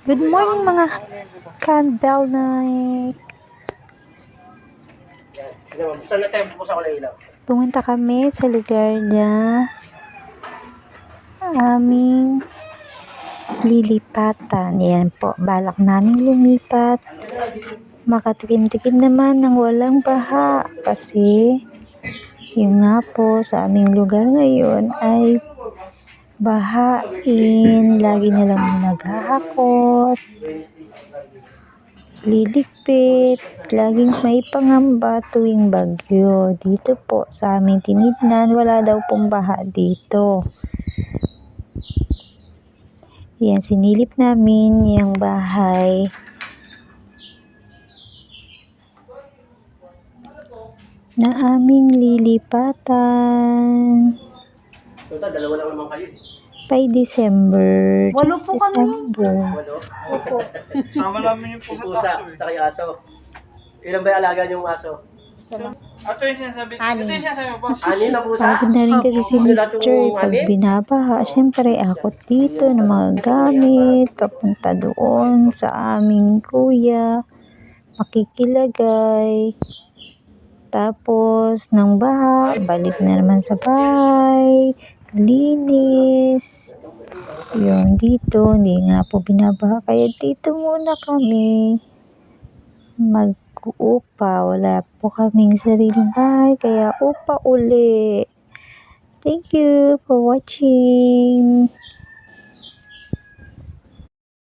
Good morning mga Campbell Night. Pumunta kami sa lugar na aming lilipatan. Yan po, balak namin lumipat. Makatikim-tikim naman ng walang baha kasi yung nga po sa aming lugar ngayon ay bahain, lagi na lang naghahakot, liligpit, laging may pangamba tuwing bagyo. Dito po sa aming tinignan, wala daw pong baha dito. Yan, sinilip namin yung bahay na aming lilipatan. Dalawa lang naman kayo. By December. Walo This po December. Opo. Sama namin yung Pusa, sa kayo aso. Ilan ba yung alaga niyong aso? Ito yung sinasabi. Ani. Ito yung sinasabi, boss. Anin na pusa? Pagod na rin kasi si Mr. Pag binabaha, syempre akot dito ng mga gamit, papunta doon sa aming kuya, makikilagay. Tapos, ng baha, balik na naman sa bahay, linis. Yun, dito, hindi nga po binabaha. Kaya dito muna kami mag-uupa. Wala po kaming sariling bahay, kaya upa uli. Thank you for watching.